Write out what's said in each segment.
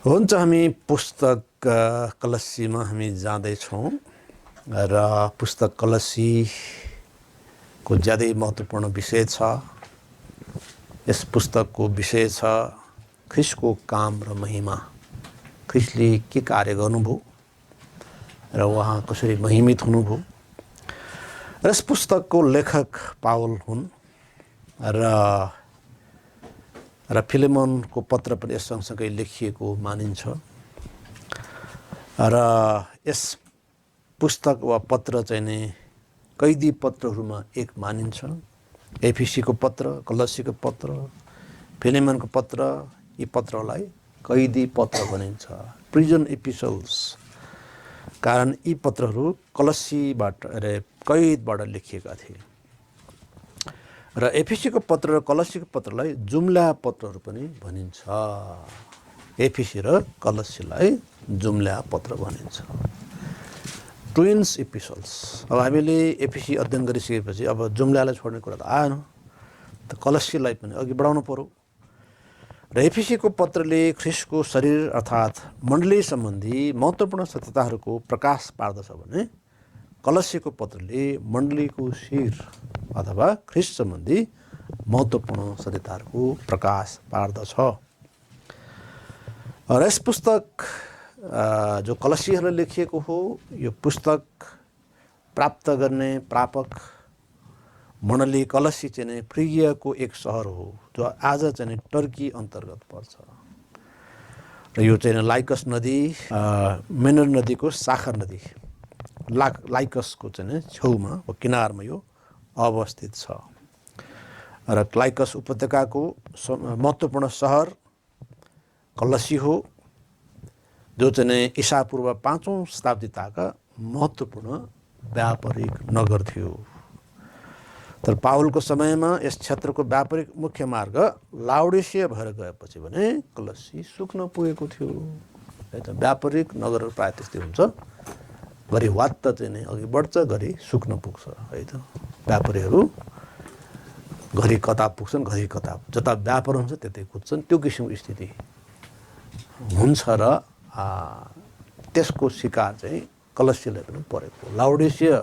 हुन्छ, हामी पुस्तक कलस्सीमा हामी जाँदैछौँ र पुस्तक कलस्सीको ज्यादै महत्त्वपूर्ण विषय छ। यस पुस्तकको विषय छ ख्रिस्टको काम र महिमा। ख्रिस्टले के कार्य गर्नुभयो र उहाँ कसरी महिमित हुनुभयो। र यस पुस्तकको लेखक पावल हुन् र फिलेमोनको पत्र पनि यस सँगसँगै लेखिएको मानिन्छ। र यस पुस्तक वा पत्र चाहिँ नै कैदी पत्रहरूमा एक मानिन्छ। एफिसीको पत्र, कलस्सीको पत्र, फिलेमोनको पत्र, यी पत्रलाई कैदी पत्र भनिन्छ, प्रिजन एपिसल्स। कारण यी पत्रहरू कलस्सीबाट कैदबाट लेखिएका थिए। र एफिसीको पत्र र कलस्सीको पत्रलाई जुम्ला पत्रहरू पनि भनिन्छ। एफिसी र कलस्सीलाई जुम्ला पत्र भनिन्छ, ट्विन्स एपिसल्स। अब हामीले एफिसी अध्ययन गरिसकेपछि अब जुम्लालाई छोड्ने कुरा त आएन, त कलस्सीलाई पनि अघि बढाउनु पर्यो। र एफिसीको पत्रले ख्रिस्टको शरीर अर्थात् मण्डली सम्बन्धी महत्त्वपूर्ण सत्यताहरूको प्रकाश पार्दछ भने कलस्सीको पत्रले मण्डलीको शिर अथवा ख्रिस्ट सम्बन्धी महत्त्वपूर्ण सत्यताहरूको प्रकाश पार्दछ। र यस पुस्तक जो कलस्सीहरूलाई लेखिएको हो, यो पुस्तक प्राप्त गर्ने प्रापक मण्डली कलस्सी चाहिँ फ्रिगियाको एक सहर हो जो आज चाहिँ टर्की अन्तर्गत पर्छ। र यो चाहिँ लाइकस नदी, मेनर नदीको शाखा नदी लाइकसको चाहिँ छेउमा वा किनारमा यो अवस्थित छ। र लाइकस उपत्यकाको महत्त्वपूर्ण सहर कलस्सी हो जो चाहिँ ईसा पूर्व 5औं शताब्दीताका महत्त्वपूर्ण व्यापारिक नगर थियो। तर पावलको समयमा यस क्षेत्रको व्यापारिक मुख्य मार्ग लाउडिसिया भएर गएपछि भने कलस्सी सुक्न पुगेको थियो। है त, व्यापारिक नगरहरू प्रायः त्यस्तै हुन्छ, घरि वात्त चाहिँ नै अघि बढ्छ, घरि सुक्न पुग्छ। है त, व्यापारीहरू घरि कता पुग्छन्, घरि कता, जता व्यापार हुन्छ त्यतै कुद्छन्, त्यो किसिमको स्थिति हुन्छ। र त्यसको शिकार चाहिँ कलस्सीलाई पनि परेको। लाउडिसिया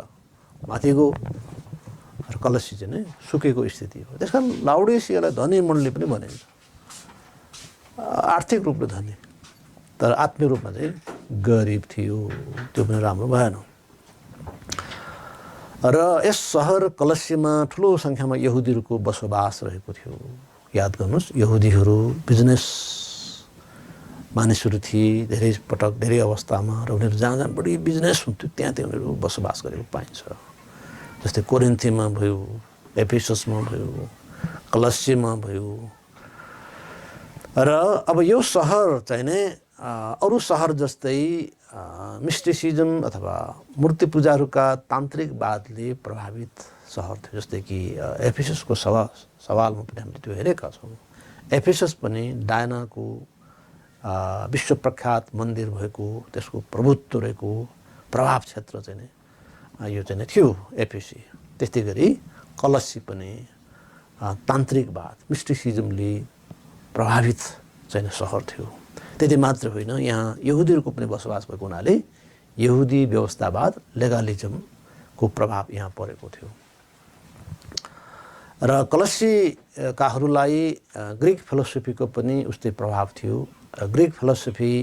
माथि गयो र कलस्सी चाहिँ नै सुकेको स्थिति हो। त्यस कारण लाउडिसियालाई धनी मण्डली पनि भनिन्छ, आर्थिक रूपले धनी, तर आत्मिक रूपमा चाहिँ गरिब थियो। त्यो पनि राम्रो भएन। र यस सहर कलस्सीमा ठुलो सङ्ख्यामा यहुदीहरूको बसोबास रहेको थियो। याद गर्नुहोस्, यहुदीहरू बिजनेस मानिसहरू थिए धेरै पटक, धेरै अवस्थामा। र उनीहरू जहाँ जहाँ बढी बिजनेस हुन्थ्यो त्यहाँ त्यहाँ उनीहरू बसोबास गरेको पाइन्छ। जस्तै कोरिन्थीमा भयो, एफिससमा भयो, कलस्सीमा भयो। र अब यो सहर चाहिँ नै अरू सहर जस्तै मिस्टिसिजम अथवा मूर्ति पूजाहरूका तान्त्रिकवादले प्रभावित सहर थियो। जस्तै कि एफिससको सवालमा पनि हामीले त्यो हेरेका छौँ। एफिसस पनि डायनाको विश्व प्रख्यात मन्दिर भएको, त्यसको प्रभुत्व रहेको प्रभाव क्षेत्र चाहिँ नै यो चाहिँ नै थियो एफिसी। त्यस्तै गरी कलस्सी पनि तान्त्रिकवाद, मिस्टिसिजमले प्रभावित चाहिँ सहर थियो। त्यति मात्र होइन, यहाँ यहुदीहरूको पनि बसोबास भएको हुनाले यहुदी व्यवस्थावाद, लेगालिजमको प्रभाव यहाँ परेको थियो। र कलस्सीकाहरूलाई ग्रिक फिलोसफीको पनि उस्तै प्रभाव थियो। ग्रिक फिलोसफी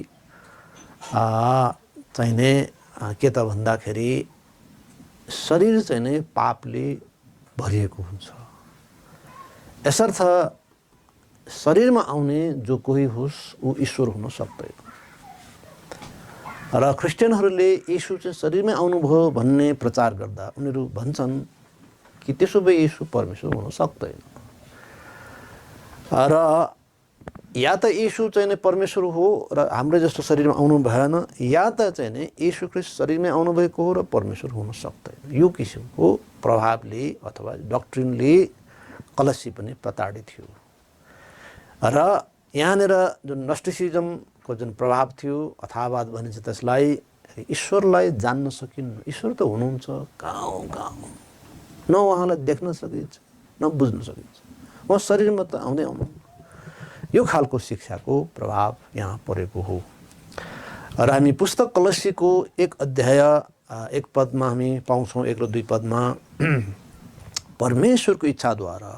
चाहिँ नै के त भन्दाखेरि शरीर चाहिँ नै पापले भरिएको हुन्छ। यसर्थ शरीरमा आउने जो कोही होस् ऊ ईश्वर हुन सक्दैन। र क्रिस्चियनहरूले यीशु चाहिँ शरीरमै आउनुभयो भन्ने प्रचार गर्दा उनीहरू भन्छन् कि त्यसो भए यीशु परमेश्वर हुन सक्दैन। र या त यीशु चाहिँ नै परमेश्वर हो र हाम्रो जस्तो शरीरमा आउनु भएन, या त चाहिँ नै यीशु ख्रिस्ट शरीरमै आउनुभएको हो र परमेश्वर हुन सक्दैन। यो किसिमको प्रभावले अथवा डक्ट्रिनले कलस्सी पनि प्रताडित थियो। र यहाँनिर जुन नस्टिसिजमको जुन प्रभाव थियो, अथावाद भनिन्छ त्यसलाई, ईश्वरलाई जान्न सकिन्न। ईश्वर त हुनुहुन्छ गाउँ गाउँ, न उहाँलाई देख्न सकिन्छ न बुझ्न सकिन्छ, उहाँ शरीरमा त आउँदै आउनु। यो खालको शिक्षाको प्रभाव यहाँ परेको हो। र हामी पुस्तक कलसीको 1 अध्याय 1 पदमा हामी पाउँछौँ, 1 र 2 पदमा परमेश्वरको इच्छाद्वारा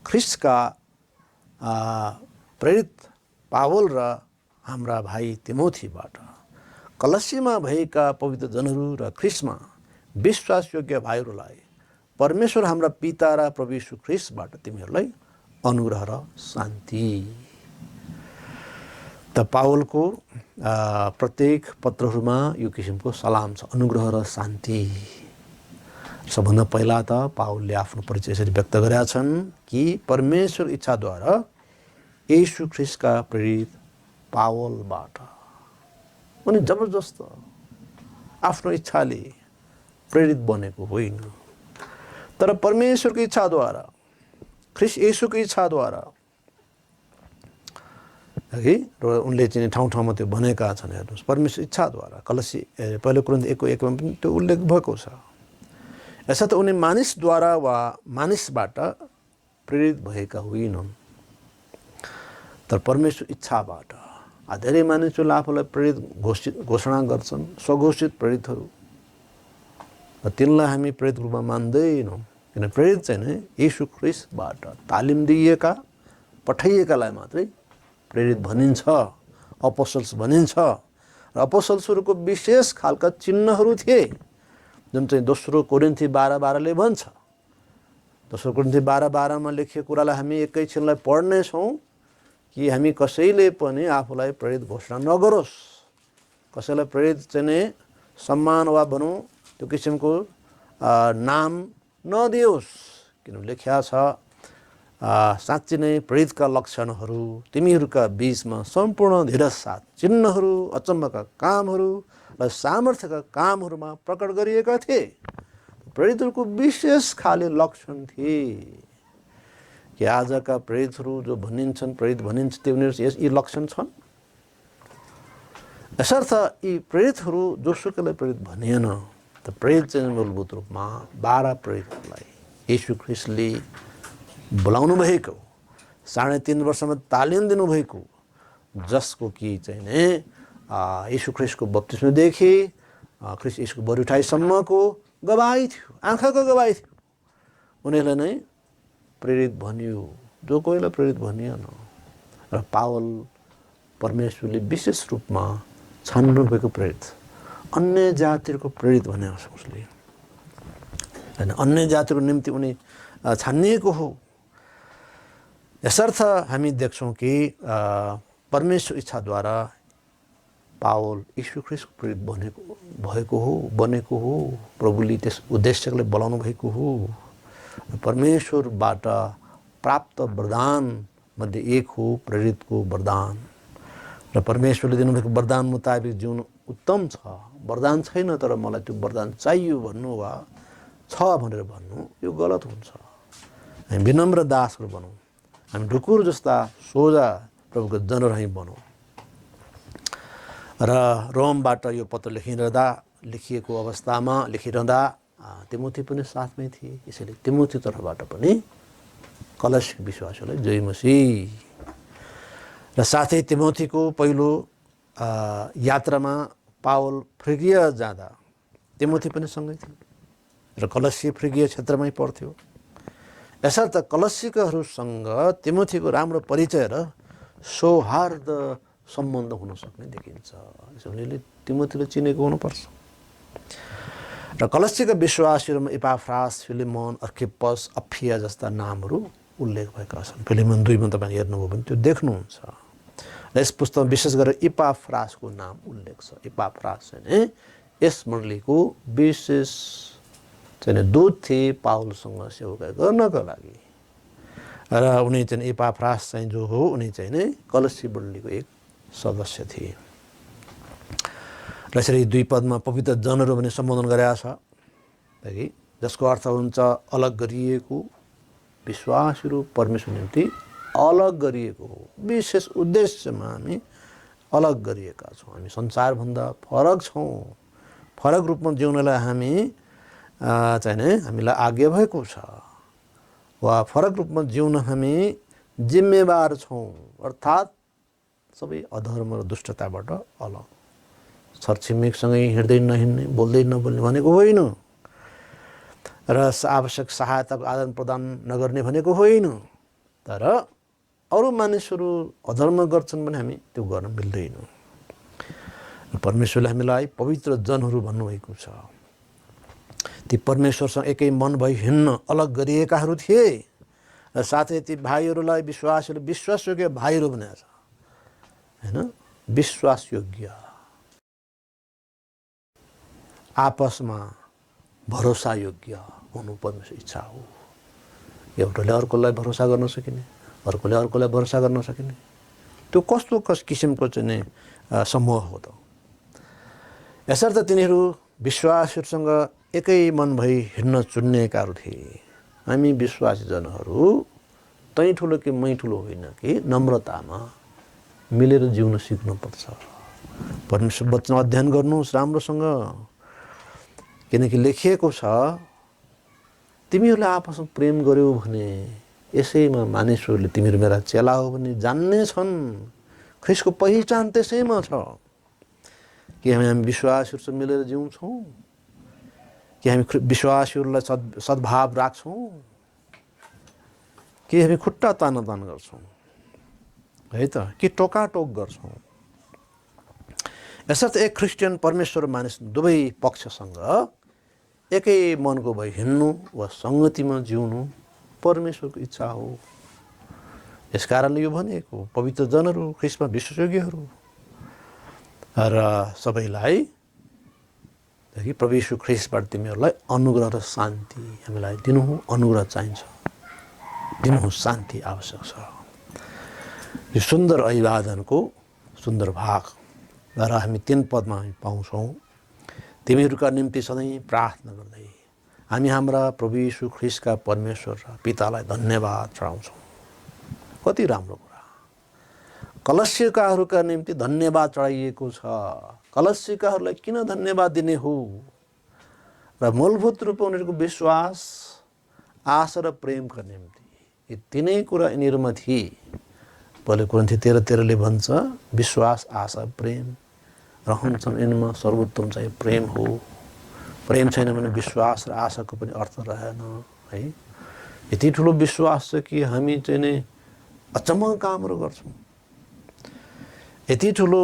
ख्रिस्टका प्रेरित पावल र हाम्रा भाइ तिमोथीबाट कलसीमा भएका पवित्र जनहरू र ख्रिस्टमा विश्वासयोग्य भाइहरूलाई परमेश्वर हाम्रा पिता र प्रभु यीशु ख्रिस्टबाट तिमीहरूलाई अनुग्रह र शान्ति। त पावलको प्रत्येक पत्रहरूमा यो किसिमको सलाम छ, अनुग्रह र शान्ति। सबभन्दा पहिला त पावलले आफ्नो परिचय यसरी व्यक्त गरेका छन् कि परमेश्वर इच्छाद्वारा यीशु ख्रिस्टका प्रेरित पावलबाट। उनी जबरजस्त आफ्नो इच्छाले प्रेरित बनेको होइन, तर परमेश्वरको इच्छाद्वारा, ख्रिस्ट येशूको इच्छाद्वारा है। र उनले चाहिँ ठाउँ ठाउँमा त्यो भनेका छन्, हेर्नुहोस्, परमेश्वर इच्छाद्वारा। कलसी पहिलो कुरिन्थ 1:1 मा पनि त्यो उल्लेख भएको छ। यसो त उनी मानिसद्वारा वा मानिसबाट प्रेरित भएका होइनन्, तर परमेश्वर इच्छाबाट। धेरै मानिसहरूले आफूलाई प्रेरित घोषणा गर्छन्, स्वघोषित प्रेरितहरू, र तिनलाई हामी प्रेरित रूपमा मान्दैनौँ। किन प्रेरित चाहिँ नै यीशु ख्रिस्टबाट तालिम दिइएका, पठाइएकालाई मात्रै प्रेरित भनिन्छ, अपोस्टल्स भनिन्छ। र अपोस्टल्सहरूको विशेष खालका चिन्हहरू थिए, जुन चाहिँ दोस्रो कोरिन्थी 12:12ले भन्छ। दोस्रो कोरिन्थी 12:12 मा लेखिएको कुरालाई हामी एकैछिनलाई पढ्नेछौँ कि हामी कसैले पनि आफूलाई प्रेरित घोषणा नगरोस्, कसैलाई प्रेरित चाहिँ नै सम्मान वा भनौँ त्यो किसिमको नाम नदियोस्। किन लेख्या छ, साँच्ची नै प्रेरितका लक्षणहरू तिमीहरूका बीचमा सम्पूर्ण धीरज साथ चिन्हहरू, अचम्मका कामहरू र सामर्थ्यका कामहरूमा प्रकट गरिएका थिए। प्रेरितहरूको विशेष खाले लक्षण थिए कि आजका प्रेरितहरू जो भनिन्छन्, प्रेरित भनिन्छ, तिनीहरू यी लक्षण छन्। यसर्थ यी प्रेरितहरू जोसुकैलाई प्रेरित भनिएन। त प्रेरित चाहिँ मूलभूत रूपमा 12 प्रेरितहरूलाई यीशु ख्रिस्टले बोलाउनु भएको, 3.5 वर्षमा तालिम दिनुभएको, जसको कि चाहिँ नै यीशु ख्रिस्टको बप्तिस्मदेखि ख्रिस्ट यीशुको बढी उठाइसम्मको गवाही थियो, आँखाको गवाही थियो। उनीहरूलाई नै प्रेरित भनियो, जो कोहीलाई प्रेरित भनिएन। र पावल परमेश्वरले विशेष रूपमा छान्नु भएको प्रेरित, अन्य जातिहरूको प्रेरित भने उसले होइन, अन्य जातिको निम्ति उनी छानिएको हो। यसर्थ हामी देख्छौँ कि परमेश्वर इच्छाद्वारा पावल यीशु ख्रिस्टको प्रेरित बनेको हो। प्रभुले त्यस उद्देश्यले बोलाउनु भएको हो। परमेश्वरबाट प्राप्त वरदान मध्ये एक हो प्रेरितको वरदान। र परमेश्वरले दिनुभएको वरदान मुताबिक जीवन उत्तम छ। वरदान छैन तर मलाई त्यो वरदान चाहियो भन्नु वा छ भनेर भन्नु यो गलत हुन्छ। हामी विनम्र दासहरू बनौँ, हामी ढुकुर जस्ता सोझा प्रभुको जनहरू हामी बनौँ। र रोमबाट यो पत्र लेखिएको अवस्थामा लेखिरहँदा तिमोथी पनि साथमै थिए। यसैले तिमोथी तर्फबाट पनि कलसी विश्वासलाई जय मसीह। र साथै तिमोथीको पहिलो यात्रामा पावल फ्रिगिया जाँदा तिमोथी पनि सँगै थियो र कलसी फ्रिगिया क्षेत्रमै पर्थ्यो। यसर्थ कलसीकाहरूसँग तिमोथीको राम्रो परिचय र सौहार्द सम्बन्ध हुन सक्ने देखिन्छ। यसैले तिमोथीले चिनेको हुनुपर्छ। र कलसीका विश्वासीहरूमा इपाफ्रास, फिलेमोन, अर्खिप्पस, अफिया जस्ता नामहरू उल्लेख भएका छन्। फिलेमोन 2 मा तपाईँ हेर्नुभयो भने त्यो देख्नुहुन्छ। र यस पुस्तकमा विशेष गरेर इपाफ्रासको नाम उल्लेख छ। इपाफ्रास चाहिँ यस मण्डलीको विशेष चाहिँ दूत थिए पावलसँग सेवा गर्नका लागि। र उनी चाहिँ इपाफ्रास चाहिँ जो हो उनी चाहिँ नै कलसी मण्डलीको एक सदस्य थिए। र यसरी 2 पदमा पवित्र जनहरू भने सम्बोधन गरेका छ, जसको अर्थ हुन्छ अलग गरिएको विश्वासीहरू, परमेश्वर निम्ति अलग गरिएको हो। विशेष उद्देश्यमा हामी अलग गरिएका छौँ। हामी संसारभन्दा फरक छौँ। फरक रूपमा जिउनलाई हामी चाहिँ नै हामीलाई आज्ञा भएको छ, वा फरक रूपमा जिउन हामी जिम्मेवार छौँ। अर्थात् सबै अधर्म र दुष्टताबाट अलग। छरछिमेकसँगै हिँड्दै नहिँड्ने, बोल्दै नबोल्ने भनेको होइन, र आवश्यक सहायताको आदान प्रदान नगर्ने भनेको होइन। तर अरू मानिसहरू अधर्म गर्छन् भने हामी त्यो गर्न मिल्दैन। परमेश्वरले हामीलाई पवित्र जनहरू भन्नुभएको छ। ती परमेश्वरसँग एकै मन भई हिँड्न अलग गरिएकाहरू थिए र साथै ती भाइहरूलाई विश्वासयोग्य भाइहरू भनेको छ हैन। विश्वासयोग्य, आपसमा भरोसायोग्य हुनु परमेश्वर इच्छा हो। एउटाले अर्कोलाई भरोसा गर्न सकिने, अर्कोले अर्कोलाई भरोसा गर्न सकिने, त्यो कस्तो किसिमको चाहिँ समूह हो त। यसर्थ तिनीहरू विश्वासहरूसँग एकै मन भई हिँड्न चुनिएकाहरू थिए। हामी विश्वासी जनहरू तै ठुलो कि मै ठुलो होइन कि नम्रतामा मिलेर जिउन सिक्नुपर्छ। परमेश्वर वचन अध्ययन गर्नुहोस् राम्रोसँग, किनकि लेखिएको छ तिमीहरूले आपसमा प्रेम गर्यौ भने यसैमा मानिसहरूले तिमीहरू मेरा चेला हो भने जान्ने छन्। ख्रिस्टको पहिचान त्यसैमा छ कि हामी विश्वासीहरूसँग मिलेर जिउँछौँ, कि हामी विश्वासीहरूलाई सद्भाव राख्छौँ, कि हामी खुट्टा तानातान गर्छौँ है त, कि टोकाटोक गर्छौँ। यसर्थ एक क्रिस्चियन परमेश्वर मानिस दुवै पक्षसँग एकै मनको भई हिँड्नु वा सङ्गतिमा जिउनु परमेश्वरको इच्छा हो। यस कारणले यो भनेको पवित्र जनहरू, ख्रिस्टमा विश्वासयोग्यहरू र सबैलाई प्रभु यीशु ख्रिस्टबाट तिमीहरूलाई अनुग्रह र शान्ति हामीलाई दिनु, अनुग्रह चाहिन्छ, दिनु शान्ति आवश्यक छ। यो सुन्दर अभिवादनको सुन्दर भाग र हामी 3 पदमा हामी पाउँछौँ। तिमीहरूका निम्ति सधैँ प्रार्थना गर्दै हामी हाम्रा प्रभु यीशु ख्रिस्टका परमेश्वर र पितालाई धन्यवाद चढाउँछौँ। कति राम्रो कुरा। कलस्यकाहरूका निम्ति धन्यवाद चढाइएको छ। कलस्यकाहरूलाई किन धन्यवाद दिने हो? र मूलभूत रूपमा उनीहरूको विश्वास, आशा र प्रेमका निम्ति यी तीनै कुरा यिनीहरूमा थिए। पहिलो कोरिन्थी 13:13ले भन्छ विश्वास, आशा, प्रेम रहन्छन्, यिनमा सर्वोत्तम चाहिँ प्रेम हो। प्रेम छैन भने विश्वास र आशाको पनि अर्थ रहेन है। यति ठुलो विश्वास छ कि हामी चाहिँ नै अचम्मका कामहरू गर्छौँ। यति ठुलो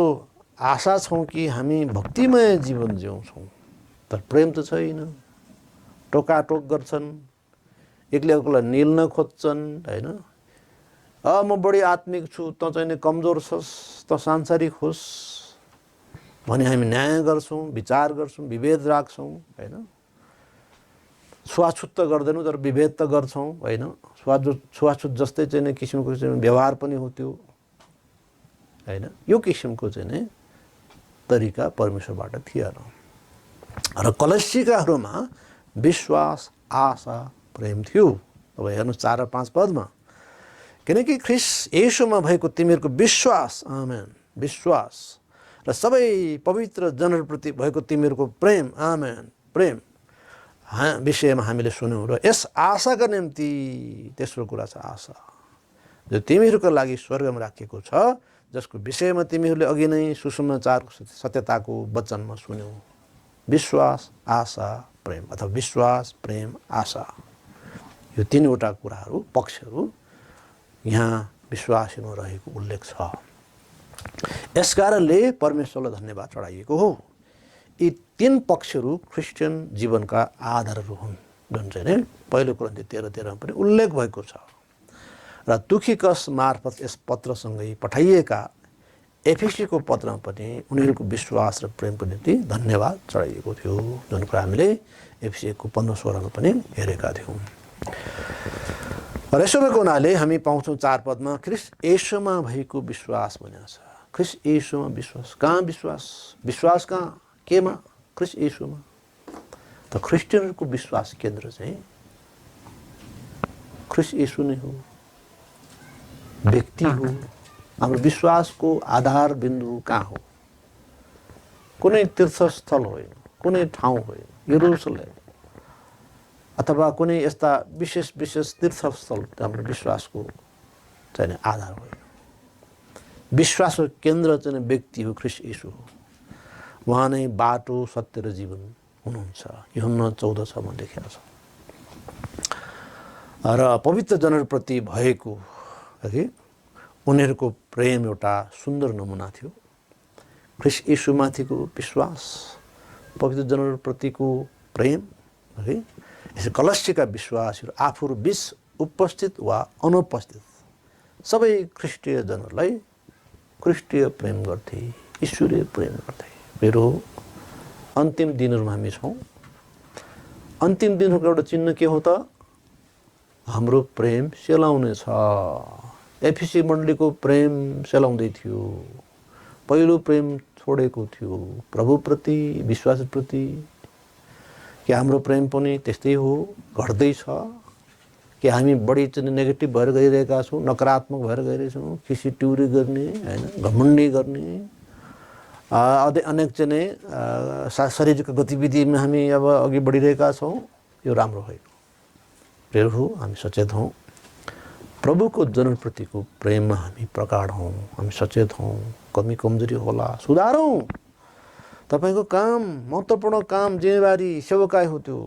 आशा छौँ कि हामी भक्तिमय जीवन जिउँछौँ, तर प्रेम त छैन। टोकाटोक गर्छन्, एकले अर्कोलाई निल्न खोज्छन् हैन। म बढी आत्मिक छु, त चाहिँ कमजोर छस्, त सांसारिक होस् भने हामी न्याय गर्छौँ, विचार गर्छौँ, विभेद राख्छौँ हैन। छुवाछुत त गर्दैनौँ तर विभेद त गर्छौँ हैन। छुवाछुत जस्तै चाहिँ किसिमको चाहिँ व्यवहार पनि हो त्यो हैन। यो किसिमको चाहिँ नै तरिका परमेश्वरबाट थिएन। र कलस्यकाहरूमा विश्वास, आशा, प्रेम थियो। अब हेर्नुहोस् 4 र 5 पदमा, किनकि ख्रिस्ट येशूमा भएको तिमीहरूको विश्वास, आमेन, विश्वास र सबै पवित्र जनहरूप्रति भएको तिमीहरूको प्रेम, आमेन, प्रेम विषयमा हामीले सुन्यौँ। र यस आशाका निम्ति तेस्रो कुरा छ आशा, जो तिमीहरूका लागि स्वर्गमा राखिएको छ, जसको विषयमा तिमीहरूले अघि नै सुसमाचारको सत्यताको वचनमा सुन्यौ। विश्वास, आशा, प्रेम, अथवा विश्वास, प्रेम, आशा, यो 3वटा कुराहरू, पक्षहरू यहाँ विश्वासीमा रहेको उल्लेख छ। यस कारणले परमेश्वरलाई धन्यवाद चढाइएको हो। यी 3 पक्षहरू क्रिस्चियन जीवनका आधारहरू हुन्, जुन चाहिँ नै पहिलो कोरिन्थी 13:13मा पनि उल्लेख भएको छ। र तुखिकस मार्फत यस पत्रसँगै पठाइएका एफिसीको पत्रमा पनि उनीहरूको विश्वास र प्रेमको निम्ति धन्यवाद चढाइएको थियो, जुन कुरा हामीले एफिसीको 15:16मा पनि हेरेका थियौँ। र यसो भएको हुनाले हामी पाउँछौँ 4 पदमा ख्रिस्ट येशूमा भएको विश्वास भनेको छ। ख्रिस्ट येशूमा विश्वास। कहाँ विश्वास? विश्वास कहाँ? केमा? ख्रिस्ट येशूमा। त ख्रिस्टियनहरूको विश्वास केन्द्र चाहिँ ख्रिस्ट येशू नै हो, व्यक्ति हो। हाम्रो विश्वासको आधार बिन्दु कहाँ हो? कुनै तीर्थस्थल होइन, कुनै ठाउँ होइन, यरुसलेम अथवा कुनै यस्ता विशेष तीर्थस्थल हाम्रो विश्वासको चाहिँ आधार होइन। विश्वासको केन्द्र चाहिँ व्यक्ति हो, ख्रीष्ट यीशु हो। उहाँ नै बाटो, सत्य र जीवन हुनुहुन्छ। यूहन्ना 14:6 मा लेखेको छ। र पवित्र जनहरूप्रति भएको है उनीहरूको प्रेम एउटा सुन्दर नमुना थियो। ख्रीष्ट यीशुमाथिको विश्वास, पवित्र जनहरूप्रतिको प्रेम है, यसै कलस्यका विश्वासीहरू आफूहरू बीच उपस्थित वा अनुपस्थित सबै ख्रिस्टीय जनहरूलाई ख्रिस्टीय प्रेम गर्थे, ईश्वरीय प्रेम गर्थे। मेरो अन्तिम दिनहरूमा हामी छौँ। अन्तिम दिनहरूको एउटा चिन्ह के हो त? हाम्रो प्रेम सेलाउने छ। एफिसी मण्डलीको प्रेम सेलाउँदै थियो। पहिलो प्रेम छोडेको थियो प्रभुप्रति, विश्वासप्रति। कि हाम्रो प्रेम पनि त्यस्तै हो, घट्दैछ? कि हामी बढी चाहिँ नेगेटिभ भएर गइरहेका छौँ, नकारात्मक भएर गइरहेछौँ, खिसी ट्युरी गर्ने हैन, घमण्डी गर्ने, अनेक चाहिँ शारीरिक गतिविधिमा हामी अब अघि बढिरहेका छौँ। यो राम्रो होइन। प्रभु हामी सचेत हौँ। प्रभुको जनप्रतिको प्रेममा हामी प्रगाढ हौँ, हामी सचेत हौँ। कमी कमजोरी होला, सुधारौँ। तपाईको काम, महत्त्वपूर्ण काम, जिम्मेवारी, सेवकाई हो त्यो।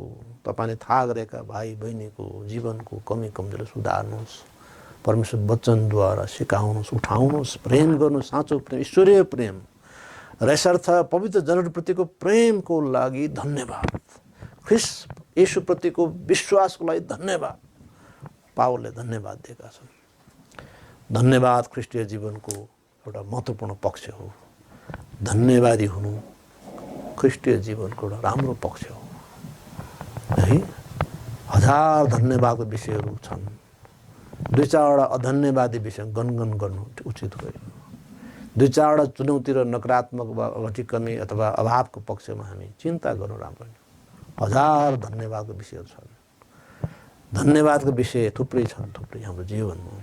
तपाईले थाहा गरेका भाइ बहिनीको जीवनको कमी कमजोरी सुधार्नुहोस्। परमेश्वर वचनद्वारा सिकाउनुहोस्, उठाउनुहोस्, प्रेम गर्नुहोस्, साँचो प्रेम, ईश्वरीय प्रेम। र यसर्थ पवित्र जनहरूप्रतिको प्रेमको लागि धन्यवाद। ख्रीष्ट यीशुप्रतिको विश्वासको लागि धन्यवाद। पावलले धन्यवाद दिएका छन्। धन्यवाद ख्रीष्टीय जीवनको एउटा महत्त्वपूर्ण पक्ष हो। धन्यवादी हुनु ख्रीष्टीय जीवनको एउटा राम्रो पक्ष हो है। हजार धन्यवादको विषयहरू छन्। दुई चारवटा अधन्यवादी विषय गनगन गर्नु उचित होइन। दुई चारवटा चुनौती र नकारात्मक वा घटिकमी अथवा अभावको पक्षमा हामी चिन्ता गर्नु राम्रो होइन। हजार धन्यवादको विषयहरू छन्। धन्यवादको विषय थुप्रै छन्, थुप्रै हाम्रो जीवनमा।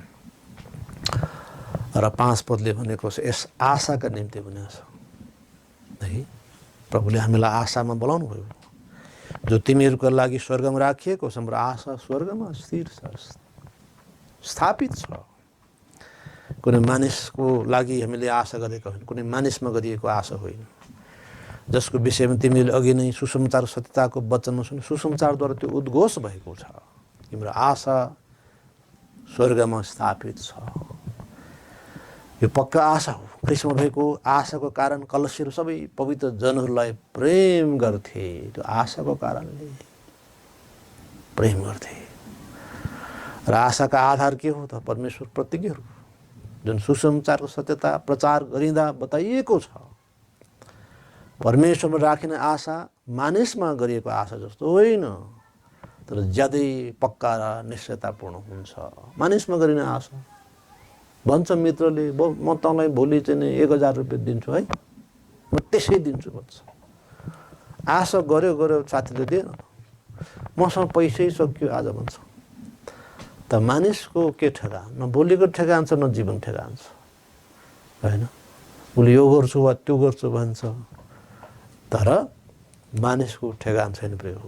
र 5 पदले भनेको छ यस आशाका निम्ति भनेको छ है। प्रभुले हामीलाई आशामा बोलाउनु भयो। जो तिमीहरूको लागि स्वर्गमा राखिएको छ। हाम्रो आशा स्वर्गमा स्थिर छ, स्थापित छ। कुनै मानिसको लागि हामीले आशा गरेका होइन, कुनै मानिसमा गरिएको आशा होइन। जसको विषयमा तिमीले अघि नै सुसमाचार सत्यताको वचनमा सुन, सुसमाचारद्वारा त्यो उद्घोष भएको छ। तिम्रो आशा स्वर्गमा स्थापित छ। यो पक्का आशा हो। ख्रीष्टमा भएको आशाको कारण कलसीहरू सबै पवित्र जनहरूलाई प्रेम गर्थे। त्यो आशाको कारणले प्रेम गर्थे। र आशाका आधार के हो त? परमेश्वर प्रतिज्ञाहरू जुन सुसमाचारको सत्यता प्रचार गरिँदा बताइएको छ। परमेश्वरमा राखिने आशा मानिसमा गरिएको आशा जस्तो होइन, तर ज्यादै पक्का र निश्चयतापूर्ण हुन्छ। मानिसमा गरिने आशा भन्छ मित्रले, म तँलाई भोलि चाहिँ 1000 रुपियाँ दिन्छु है, म त्यसै दिन्छु भन्छ। आशा गऱ्यो साथीले दिएन, मसँग पैसै सक्यो आज भन्छ। त मानिसको के ठेगान? न भोलिको ठेगान छ, न जीवन ठेगान छ होइन। उसले यो गर्छु वा त्यो गर्छु भन्छ, तर मानिसको ठेगान छैन प्रभु।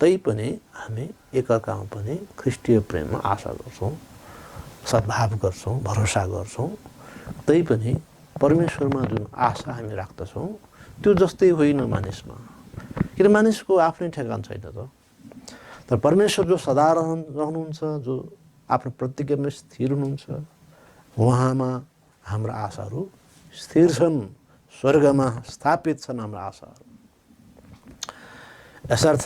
तैपनि हामी एकअर्कामा पनि ख्रीष्टीय प्रेममा आशा गर्छौँ, सद्भाव गर्छौँ, भरोसा गर्छौँ। तैपनि परमेश्वरमा जुन आशा हामी राख्दछौँ त्यो जस्तै होइन मानिसमा। किन मानिसको आफ्नै ठेगान छैन त। तर परमेश्वर जो सदा रहनुहुन्छ, जो आफ्नो प्रतिज्ञामा स्थिर हुनुहुन्छ, उहाँमा हाम्रा आशाहरू स्थिर छन्, स्वर्गमा स्थापित छन् हाम्रा आशाहरू। यसर्थ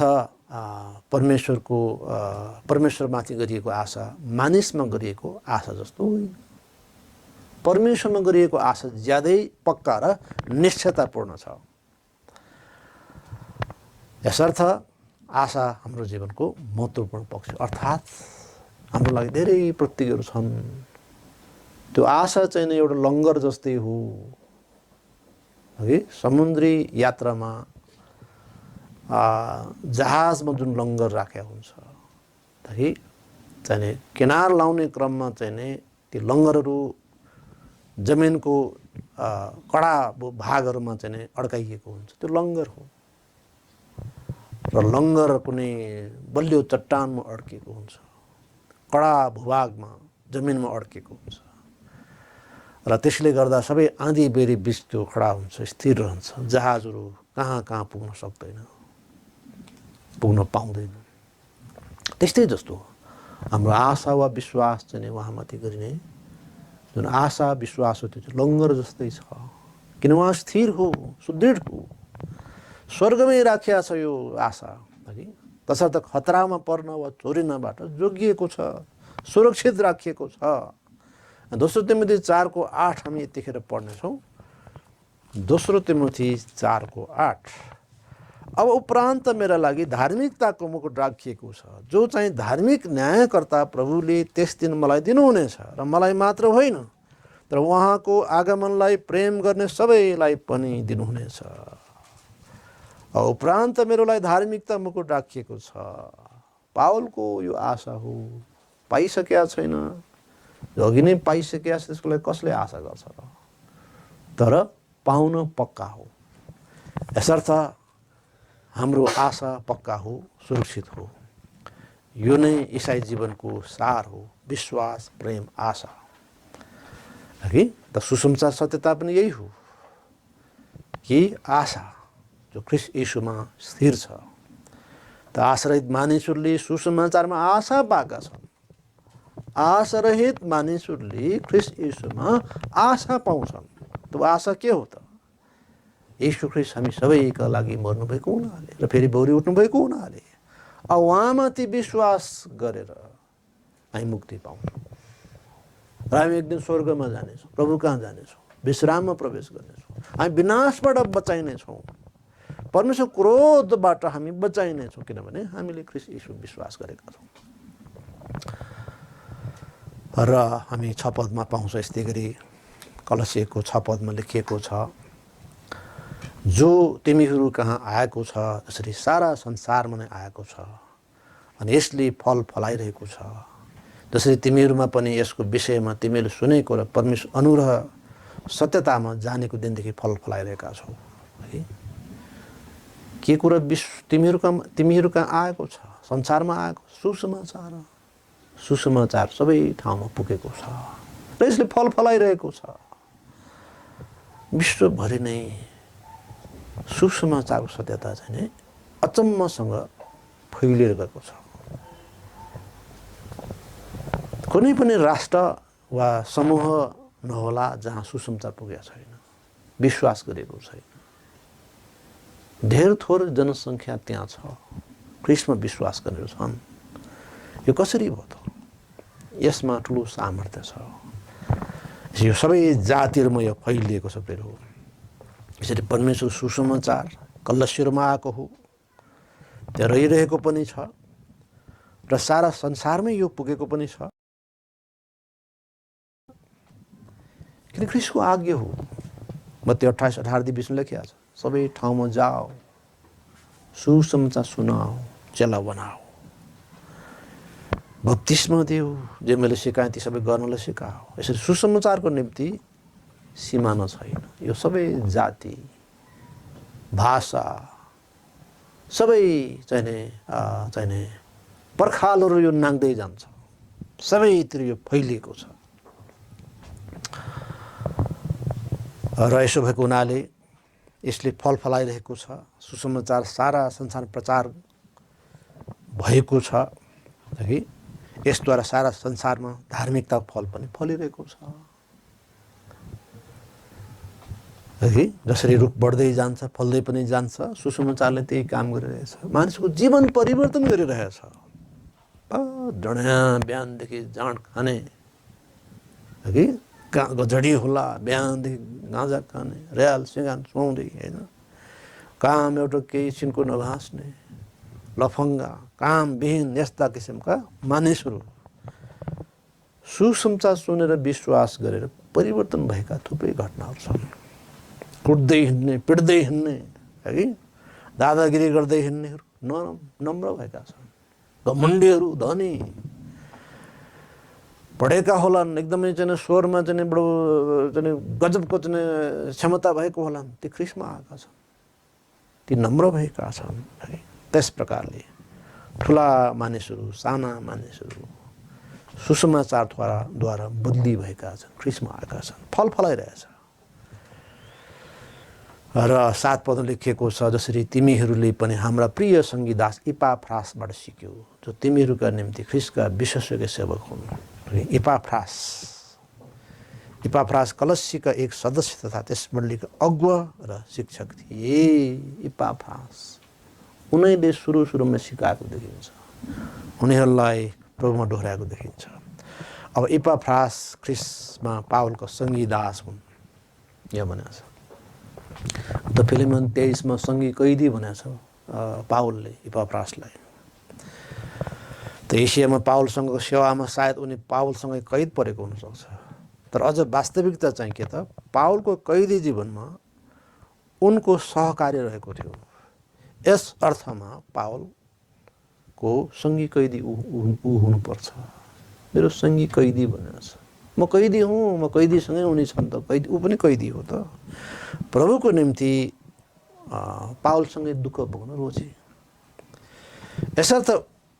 परमेश्वरमाथि गरिएको आशा मानिसमा गरिएको आशा जस्तो होइन। परमेश्वरमा गरिएको आशा ज्यादै पक्का र निश्चयतापूर्ण छ। यसर्थ आशा हाम्रो जीवनको महत्त्वपूर्ण पक्ष, अर्थात् हाम्रो लागि धेरै प्रतिज्ञाहरू छन्। त्यो आशा चाहिँ एउटा लङ्गर जस्तै हो है। समुद्री यात्रामा जहाजमा जुन लङ्गर राखेको हुन्छ चाहिँ किनार लाउने क्रममा चाहिँ ती लङ्गरहरू जमिनको कडा भागहरूमा चाहिँ अड्काइएको हुन्छ। त्यो लङ्गर हो। र लङ्गर कुनै बलियो चट्टानमा अड्किएको हुन्छ, कडा भूभागमा जमिनमा अड्किएको हुन्छ। र त्यसले गर्दा सबै आँधी बेरी बीच त्यो खडा हुन्छ, स्थिर रहन्छ। जहाजहरू कहाँ कहाँ पुग्न सक्दैन, पुग्न पाउँदैन। त्यस्तै जस्तो हाम्रो आशा वा विश्वास चाहिँ उहाँमाथि गरिने जुन आशा विश्वास हो त्यो चाहिँ लङ्गर जस्तै छ, किन उहाँ स्थिर हो, सुदृढ हो, स्वर्गमै राखिया छ यो आशा हगि। तसर्थ खतरामा पर्न वा चोरिनबाट जोगिएको छ, सुरक्षित राखिएको छ। दोस्रो तिमोथी 4:8 हामी यतिखेर पढ्नेछौँ। दोस्रो तिमोथी 4:8 अब उपरान्त मेरा लागि धार्मिकताको मुकुट राखिएको छ, जो चाहिँ धार्मिक न्यायकर्ता प्रभुले त्यस दिन मलाई दिनुहुनेछ, र मलाई मात्र होइन तर उहाँको आगमनलाई प्रेम गर्ने सबैलाई पनि दिनुहुनेछ। उपरान्त मेरो लागि धार्मिकता मुकुट राखिएको छ। पावलको यो आशा हो, पाइसकेका छैन, अघि नै पाइसकेका छ, त्यसको लागि कसले आशा गर्छ र? तर पाउन पक्का हो। यसर्थ हाम्रो आशा पक्का हो, सुरक्षित हो। यो नै ईसाई जीवनको सार हो, विश्वास, प्रेम, आशा हगि। त सुसमाचार सत्यता पनि यही हो कि आशा जो ख्रीष्ट यीशुमा स्थिर छ। त आशारहित मानिसहरूले सुसमाचारमा आशा पाएका छन्। आशारहित मानिसहरूले ख्रीष्ट यीशुमा आशा पाउँछन्। त आशा के हो त? यीशु ख्रीष्ट हामी सबैका लागि मर्नुभएको हुनाले र फेरि बौरी उठ्नुभएको हुनाले उहाँमाथि विश्वास गरेर हामी मुक्ति पाउँछौँ र हामी एक दिन स्वर्गमा जानेछौँ, प्रभु कहाँ जानेछौँ, विश्राममा प्रवेश गर्नेछौँ। हामी विनाशबाट बचाइनेछौँ, परमेश्वर क्रोधबाट हामी बचाइनेछौँ, किनभने हामीले ख्रीष्ट यीशु विश्वास गरेका छौँ। र हामी 6 पदमा पाउँछौँ यस्तै गरी कलसिएको 6 पदमा लेखिएको छ, जो तिमीहरू कहाँ आएको छ जसरी सारा संसारमा नै आएको छ, अनि यसले फल फलाइरहेको छ, जसरी तिमीहरूमा पनि यसको विषयमा तिमीले सुनेको र परमेश्वर अनुग्रह सत्यतामा जानेको दिनदेखि फल फलाइरहेका छौ है। के कुरा तिमीहरू कहाँ आएको छ? संसारमा आएको सुसमाचार। सुसमाचार सबै ठाउँमा पुगेको छ र यसले फल फलाइरहेको छ। विश्वभरि नै सुसमाचारको सत्यता चाहिँ नै अचम्मसँग फैलिएर गएको छ। कुनै पनि राष्ट्र वा समूह नहोला जहाँ सुसमाचार पुगेको छैन, विश्वास गरेको छैन। धेर थोर जनसङ्ख्या त्यहाँ छ, ख्रीष्टमा विश्वास गरेर छन्। यो कसरी भयो त? यसमा ठुलो सामर्थ्य छ। यो सबै जातिहरूमा यो फैलिएको छ फेरि हो। यसरी परमेश्वर सुसमाचार कलसियरमा आएको हो, त्यहाँ रहिरहेको पनि छ र सारा संसारमै यो पुगेको पनि छ। किन ख्रीष्टको आज्ञा हो। मत्ती 28:18-20 लेखिएको छ, सबै ठाउँमा जाओ, सुसमाचार सुनाओ, चेला बनाओ, बप्तिस्मा दियो, जे मैले सिकाएँ ती सबै गर्नलाई सिकाओ। यसरी सुसमाचारको निम्ति सिमाना छैन। यो सबै जाति, भाषा, सबै चाहिने पर्खालहरू यो नाङ्दै जान्छ, सबैतिर यो फैलिएको छ। र यसो भएको हुनाले यसले फल फलाइरहेको छ। सुसमाचार सारा संसार प्रचार भएको छ कि यसद्वारा सारा संसारमा धार्मिकता फल पनि फलिरहेको छ है। जसरी रुख बढ्दै जान्छ, फल्दै पनि जान्छ, सुसमाचारले त्यही काम गरिरहेछ। मानिसको जीवन परिवर्तन गरिरहेछ। डढ्या बिहानदेखि जाँड खाने है, गजडी होला, बिहानदेखि गाँजा खाने, र्याल सिँगान सुहाउँदै होइन, काम एउटा केही सिन्को नघाँस्ने, लफङ्गा, कामविहीन, यस्ता किसिमका मानिसहरू सुसमाचार सुनेर विश्वास गरेर परिवर्तन भएका थुप्रै घटनाहरू छन्। कुट्दै हिँड्ने, पिट्दै हिँड्ने है, दादागिरी गर्दै हिँड्नेहरू नम्र भएका छन्। घमण्डीहरू, धनी, पढेका होलान्, एकदमै चाहिँ स्वरमा चाहिँ बडो चाहिँ गजबको चाहिँ क्षमता भएको होलान्, ती ख्रीष्टमा आएका छन्, ती नम्र भएका छन् है। त्यस प्रकारले ठुला मानिसहरू, साना मानिसहरू सुसमाचारद्वारा बदली भएका छन्, ख्रिस्टमा आएका छन्, फल फलाइरहेछ। र 7 पदमा लेखिएको छ, जसरी तिमीहरूले पनि हाम्रा प्रिय सङ्गी दास इपाफ्रासबाट सिक्यौ, जो तिमीहरूका निम्ति ख्रिस्टका विश्वसयोग्य सेवक हुन्। इपाफ्रास कलस्सीका एक सदस्य तथा त्यस मण्डलीका अगुवा र शिक्षक थिए। इपाफ्रास उनीहरूले सुरुमा सिकाएको देखिन्छ, उनीहरूलाई प्रभुमा डोहोऱ्याएको देखिन्छ। अब इपाफ्रास ख्रिस्टमा पावलका सङ्गी दास हुन्, यहाँ भनेको छ। त फिलिमन 23 मा सङ्गी कैदी भनेको छ पावलले इपाफ्रासलाई। त एसियामा पावलसँगको सेवामा सायद उनी पावलसँगै कैद परेको हुनसक्छ, तर अझ वास्तविकता चाहिँ के त, पावलको कैदी जीवनमा उनको सहकारी रहेको थियो। यस अर्थमा पावलको सङ्गी कैदी ऊ हुनुपर्छ। मेरो सङ्गी कैदी भनेको छ, म कैदी हुँ, म कैदीसँगै उनी छन् त, कैदी ऊ पनि कैदी हो त। प्रभुको निम्ति पावलसँगै दुःख भोग्न रोजे। यसर्थ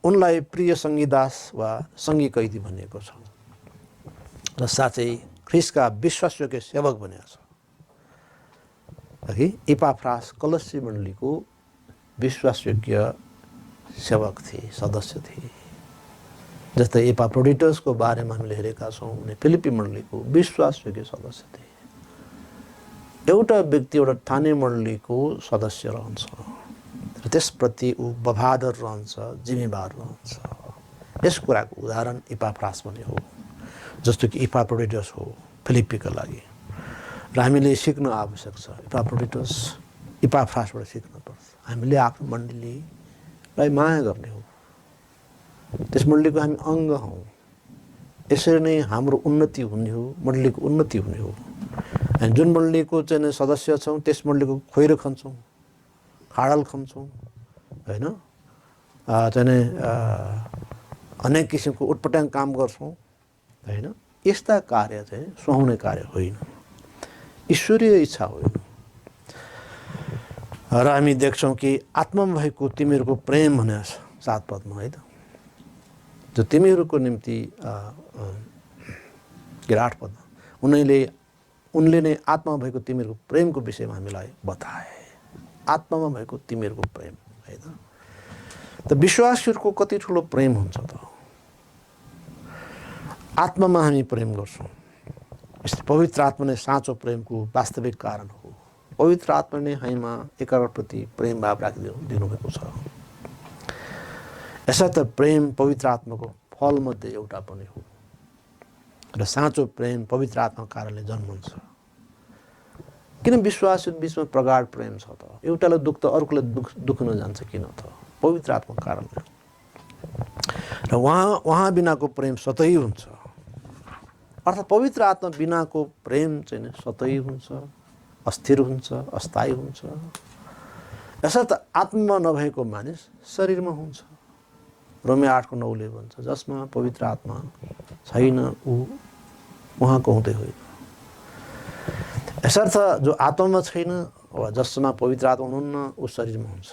उनलाई प्रिय सङ्गी दास वा सङ्गी कैदी भनिएको छ र साँच्चै ख्रिस्टका विश्वासयोग्य सेवक भनेको छ। इपाफ्रास कलस्सी मण्डलीको विश्वासयोग्य सेवक थिए, सदस्य थिए। जस्तै एपाफ्रोडिटसको बारेमा हामीले हेरेका छौँ, उनी फिलिप्पी मण्डलीको विश्वासयोग्य सदस्य थिए। एउटा व्यक्ति एउटा ठाने मण्डलीको सदस्य रहन्छ र त्यसप्रति ऊ वफादार रहन्छ, जिम्मेवार रहन्छ। यस कुराको उदाहरण इपाफ्रास पनि हो, जस्तो कि इपाफ्रोडिटस हो फिलिप्पीका लागि। र हामीले सिक्न आवश्यक छ, इपाफ्रासबाट सिक्नुपर्छ। हामीले आफ्नो मण्डलीलाई माया गर्ने हो, त्यस मण्डलीको हामी अङ्ग हौँ। यसरी नै हाम्रो उन्नति हुने हो, मण्डलीको उन्नति हुने हो। हामी जुन मण्डलीको चाहिँ सदस्य छौँ त्यस मण्डलीको खोइरो खन्छौँ, खाडल खन्छौँ, होइन, चाहिँ अनेक किसिमको उटपटाङ काम गर्छौँ, होइन। यस्ता कार्य चाहिँ सुहाउने कार्य होइन, ईश्वरीय इच्छा होइन। र हामी देख्छौँ कि आत्मामा भएको तिमीहरूको प्रेम भनेको छ 7 पदमा, है त, जो तिमीहरूको निम्ति 8 पदमा उनले नै आत्मामा भएको तिमीहरूको प्रेमको विषयमा हामीलाई बताए। आत्मामा भएको तिमीहरूको प्रेम, है त। त विश्वासीहरूको कति ठुलो प्रेम हुन्छ त। आत्मामा हामी प्रेम गर्छौँ। पवित्र आत्मा नै साँचो प्रेमको वास्तविक कारण हो। पवित्र आत्मा नै हामीमा एकाअर्काप्रति प्रेम भाव राखिदिनुभएको छ। यसर्थ प्रेम पवित्र आत्माको फलमध्ये एउटा पनि हो र साँचो प्रेम पवित्र आत्माको कारणले जन्मन्छ। किन विश्वासको बिचमा प्रगाढ प्रेम छ त? एउटालाई दुःख त अर्कोलाई दुःख नजान्छ किन त? पवित्र आत्माको कारणले। र उहाँ बिनाको प्रेम सतही हुन्छ, अर्थात् पवित्र आत्मा बिनाको प्रेम चाहिँ सतही हुन्छ, अस्थिर हुन्छ, अस्थायी हुन्छ। यसर्थ आत्मा नभएको मानिस शरीरमा हुन्छ। रोमी 8:9 भन्छ, जसमा पवित्र आत्मा छैन उहाँको हुँदै होइन। यसर्थ जो आत्मामा छैन वा जसमा पवित्र आत्मा हुनुहुन्न ऊ शरीरमा हुन्छ।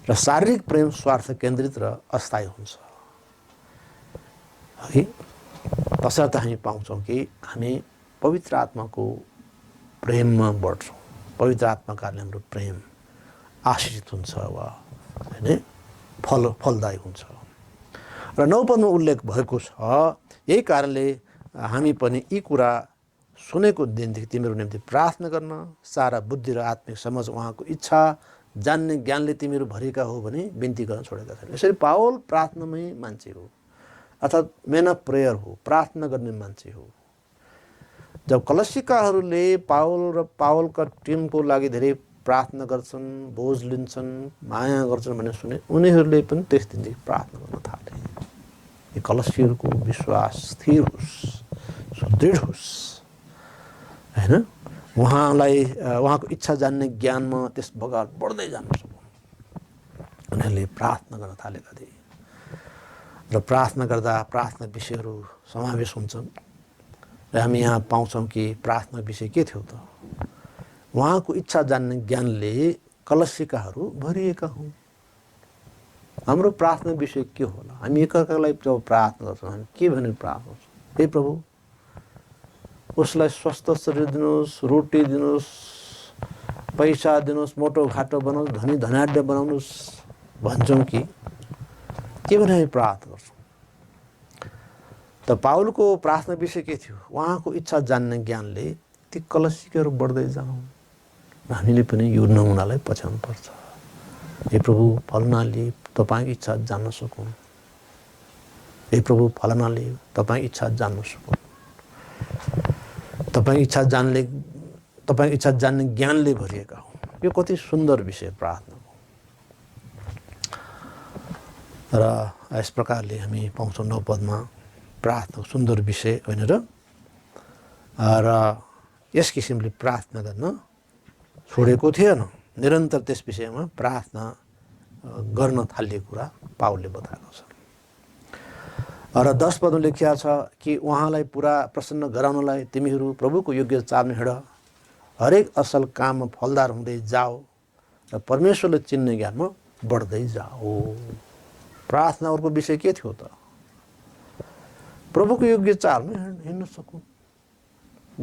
र शारीरिक प्रेम स्वार्थ केन्द्रित र अस्थायी हुन्छ, है। तसर्थ हामी पाउँछौँ कि हामी पवित्र आत्माको प्रेममा बढ्छौँ। पवित्र आत्माको कारणले हाम्रो प्रेम आशीषित हुन्छ वा होइन फलदायी हुन्छ। र 9 पदमा उल्लेख भएको छ, यही कारणले हामी पनि यी कुरा सुनेको दिनदेखि तिमीहरू निम्ति प्रार्थना गर्न, सारा बुद्धि र आत्मिक समझ उहाँको इच्छा जान्ने ज्ञानले तिमीहरू भरिएका हो भने बिन्ती गर्न छोडेका छैन। यसरी पावल प्रार्थनामै मान्छे हो, अर्थात् मेन अफ प्रेयर हो, प्रार्थना गर्ने मान्छे हो। जब कलसीकाहरूले पावल र पावलका टिमको लागि धेरै प्रार्थना गर्छन्, बोझ लिन्छन्, माया गर्छन् भन्ने सुने उनीहरूले पनि त्यस दिनदेखि प्रार्थना गर्न थाले। यो कलसीहरूको विश्वास स्थिर होस्, सुदृढ होस्, होइन। उहाँको इच्छा जान्ने ज्ञानमा त्यस बगार बढ्दै जानु सक्छ। उनीहरूले प्रार्थना गर्न थालेका थिए र प्रार्थना गर्दा प्रार्थना विषयहरू समावेश हुन्छन्। र हामी यहाँ पाउँछौँ कि प्रार्थना विषय के थियो त? उहाँको इच्छा जान्ने ज्ञानले कलसीकाहरू भरिएका हुन्। हाम्रो प्रार्थना विषय के होला? हामी एकअर्कालाई जब प्रार्थना गर्छौँ हामी के भनेर प्रार्थना गर्छौँ? हे प्रभु, उसलाई स्वस्थ शरीर दिनुहोस्, रोटी दिनुहोस्, पैसा दिनुहोस्, मोटो घाटो बनाउनुहोस्, धनी धनाढ्य बनाउनुहोस् भन्छौँ कि के भनेर हामी प्रार्थना गर्छौँ? त पावलको प्रार्थना विषय के थियो? उहाँको इच्छा जान्ने ज्ञानले ती कलसीहरू बढ्दै जाउँ, हामीले पनि यो नमुनालाई पछ्याउनु पर्छ। हे प्रभु, फलनाले तपाईँको इच्छा जान्न सकौँ। हे प्रभु, फलनाले तपाईँको इच्छा जान्न सकौँ। तपाईँको इच्छा जान्ने ज्ञानले भरिएका हौँ। यो कति सुन्दर विषय प्रार्थना हो। र यस प्रकारले हामी पाउँछौँ 9 पदमा प्रार्थना सुन्दर विषय होइन र यस किसिमले प्रार्थना गर्न छोडेको थिएन। निरन्तर त्यस विषयमा प्रार्थना गर्न थालिएको कुरा पावलले बताएको छ। र 10 पदमा लेखिएको छ कि उहाँलाई पुरा प्रसन्न गराउनलाई तिमीहरू प्रभुको योग्य चालमा हिँड, हरेक असल काममा फलदार हुँदै जाओ र परमेश्वरले चिन्ने ज्ञानमा बढ्दै जाओ। प्रार्थना अर्को विषय के थियो त? प्रभुको योग्य चालमा हिँड्न सकौँ,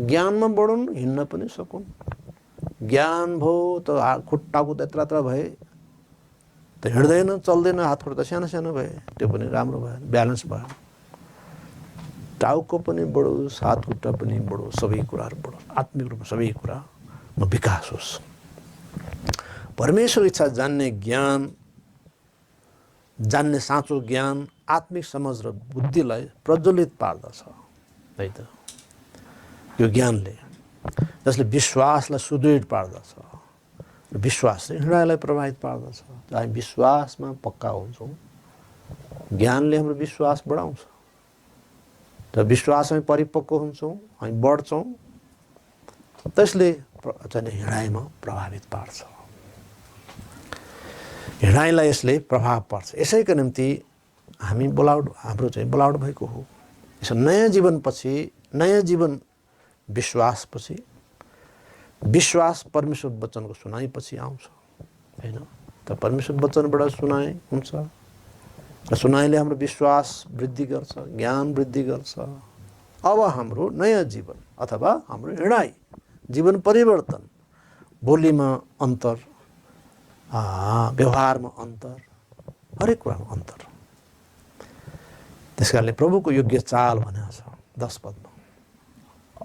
ज्ञानमा बढौँ, हिँड्न पनि सकौँ। ज्ञान भयो त खुट्टाको त्यत्र भए त हिँड्दैन, चल्दैन, हात खुट्टा सानो सानो भए, त्यो पनि राम्रो भयो, ब्यालेन्स भयो। टाउको पनि बढोस्, हात खुट्टा पनि बढोस्, सबै कुराहरू बढोस्, आत्मिक रूपमा सबै कुरामा विकास होस्। परमेश्वर इच्छा जान्ने ज्ञान, जान्ने साँचो ज्ञान आत्मिक समझ र बुद्धिलाई प्रज्वलित पार्दछ है त। यो ज्ञानले जसले विश्वासलाई सुदृढ पार्दछ, विश्वासले हृदयलाई प्रभावित पार्दछ। हामी विश्वासमा पक्का हुन्छौँ, ज्ञानले हाम्रो विश्वास बढाउँछ। र विश्वासमै परिपक्व हुन्छौँ, हामी बढ्छौँ, त्यसले चाहिँ हृदयमा प्रभावित पार्छ। हृदयलाई यसले प्रभाव पर्छ। यसैका निम्ति हामी हाम्रो चाहिँ बोलावट भएको हो। यसो नयाँ जीवनपछि, नयाँ जीवन विश्वासपछि, विश्वास परमेश्वर वचनको सुनाइपछि आउँछ होइन त। परमेश्वर वचनबाट सुनाइ हुन्छ र सुनाइले हाम्रो विश्वास वृद्धि गर्छ, ज्ञान वृद्धि गर्छ। अब हाम्रो नयाँ जीवन अथवा हाम्रो हृदय जीवन परिवर्तन, बोलीमा अन्तर, व्यवहारमा अन्तर, हरेक कुरामा अन्तर। त्यस कारणले प्रभुको योग्य चाल भनेको छ 10 पदमा।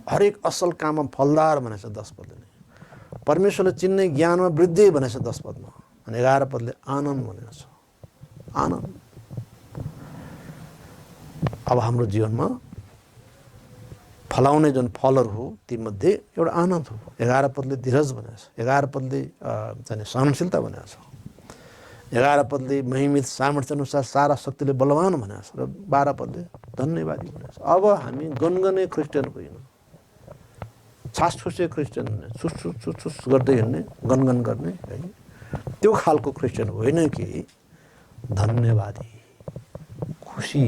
हरेक असल काममा फलदार भनेको छ 10 पदले। परमेश्वरले चिन्ने ज्ञानमा वृद्धि भनेको छ 10 पदमा। अनि 11 पदले आनन्द भनेको छ। आनन्द। अब हाम्रो जीवनमा फलाउने जुन फलहरू हो तीमध्ये एउटा आनन्द हो। 11 पदले धीरज भनेको छ। 11 पदले चाहिँ सहनशीलता भनेको छ। 11 पदले महिमित सामर्थ्य अनुसार सारा शक्तिले बलवान भनेको छ। र 12 पदले धन्यवादी भनेको छ। अब हामी गनगने क्रिस्चियन होइनौँ, छासछुसे क्रिस्चियन हुने, छुस गर्दै हिँड्ने, गनगन गर्ने है, त्यो खालको क्रिस्चियन होइन कि धन्यवादी, खुसी,